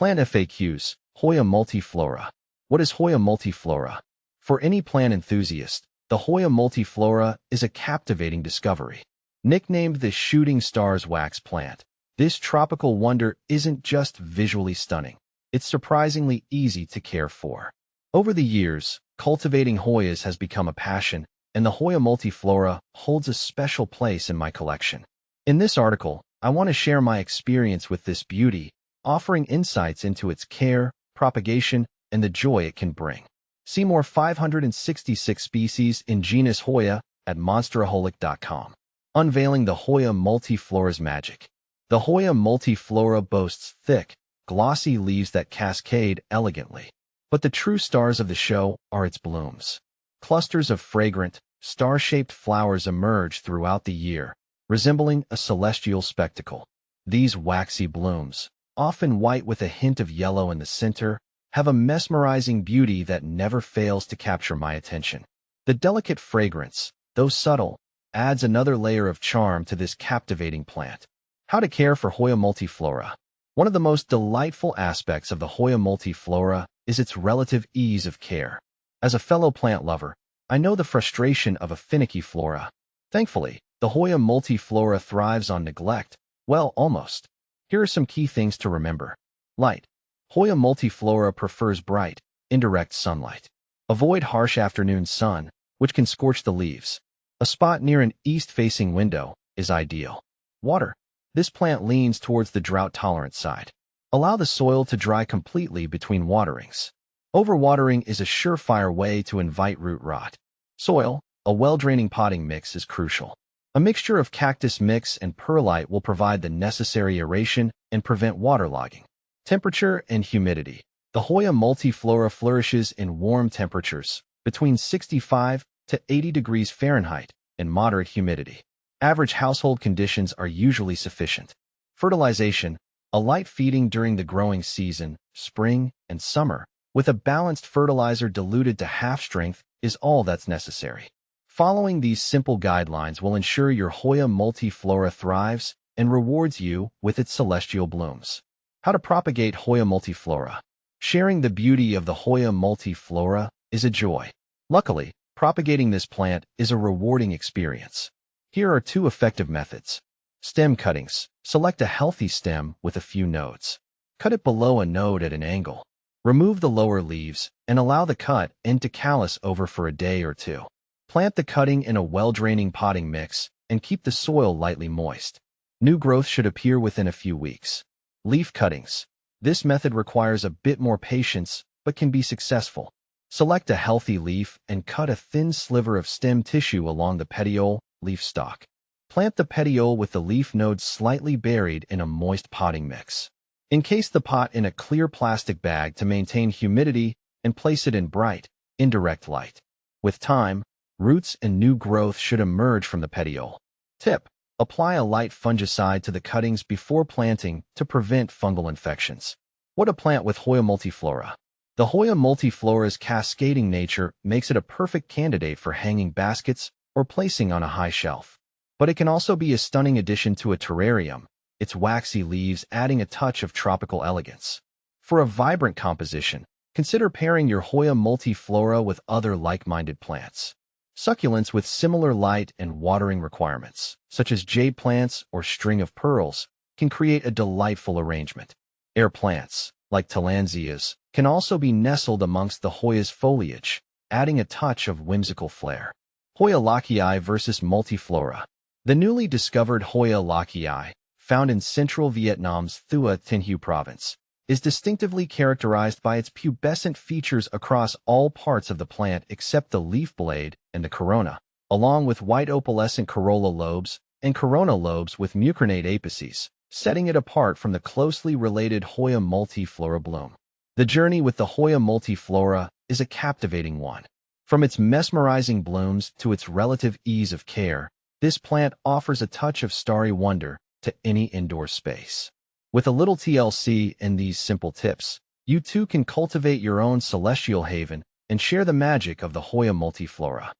Plant FAQs, Hoya multiflora. What is Hoya multiflora? For any plant enthusiast, the Hoya multiflora is a captivating discovery. Nicknamed the shooting star's wax plant, this tropical wonder isn't just visually stunning. It's surprisingly easy to care for. Over the years, cultivating Hoyas has become a passion, and the Hoya multiflora holds a special place in my collection. In this article, I want to share my experience with this beauty, offering insights into its care, propagation, and the joy it can bring. See more 566 species in genus Hoya at monsteraholic.com. Unveiling the Hoya multiflora's magic. The Hoya multiflora boasts thick, glossy leaves that cascade elegantly. But the true stars of the show are its blooms. Clusters of fragrant, star-shaped flowers emerge throughout the year, resembling a celestial spectacle. These waxy blooms, often white with a hint of yellow in the center, have a mesmerizing beauty that never fails to capture my attention. The delicate fragrance, though subtle, adds another layer of charm to this captivating plant. How to care for Hoya multiflora. One of the most delightful aspects of the Hoya multiflora is its relative ease of care. As a fellow plant lover, I know the frustration of a finicky flora. Thankfully, the Hoya multiflora thrives on neglect. Well, almost. Here are some key things to remember. Light. Hoya multiflora prefers bright, indirect sunlight. Avoid harsh afternoon sun, which can scorch the leaves. A spot near an east-facing window is ideal. Water. This plant leans towards the drought-tolerant side. Allow the soil to dry completely between waterings. Overwatering is a surefire way to invite root rot. Soil. A well-draining potting mix is crucial. A mixture of cactus mix and perlite will provide the necessary aeration and prevent waterlogging. Temperature and humidity. The Hoya multiflora flourishes in warm temperatures, between 65 to 80 degrees Fahrenheit, and moderate humidity. Average household conditions are usually sufficient. Fertilization. A light feeding during the growing season, spring and summer, with a balanced fertilizer diluted to half strength is all that's necessary. Following these simple guidelines will ensure your Hoya multiflora thrives and rewards you with its celestial blooms. How to propagate Hoya multiflora. Sharing the beauty of the Hoya multiflora is a joy. Luckily, propagating this plant is a rewarding experience. Here are 2 effective methods. Stem cuttings. Select a healthy stem with a few nodes. Cut it below a node at an angle. Remove the lower leaves and allow the cut end to callus over for a day or 2. Plant the cutting in a well-draining potting mix and keep the soil lightly moist. New growth should appear within a few weeks. Leaf cuttings. This method requires a bit more patience but can be successful. Select a healthy leaf and cut a thin sliver of stem tissue along the petiole, leaf stalk. Plant the petiole with the leaf nodes slightly buried in a moist potting mix. Encase the pot in a clear plastic bag to maintain humidity and place it in bright, indirect light. With time, roots and new growth should emerge from the petiole. Tip: apply a light fungicide to the cuttings before planting to prevent fungal infections. What to plant with Hoya multiflora. The Hoya multiflora's cascading nature makes it a perfect candidate for hanging baskets or placing on a high shelf. But it can also be a stunning addition to a terrarium, its waxy leaves adding a touch of tropical elegance. For a vibrant composition, consider pairing your Hoya multiflora with other like-minded plants. Succulents with similar light and watering requirements, such as jade plants or string of pearls, can create a delightful arrangement. Air plants, like tillandsias, can also be nestled amongst the Hoya's foliage, adding a touch of whimsical flair. Hoya Lockii versus multiflora. The newly discovered Hoya Lockii, found in central Vietnam's Thua Thanh Huy province, is distinctively characterized by its pubescent features across all parts of the plant except the leaf blade and the corona, along with white opalescent corolla lobes and corona lobes with mucronate apices, setting it apart from the closely related Hoya multiflora bloom. The journey with the Hoya multiflora is a captivating one. From its mesmerizing blooms to its relative ease of care, this plant offers a touch of starry wonder to any indoor space. With a little TLC and these simple tips, you too can cultivate your own celestial haven and share the magic of the Hoya multiflora.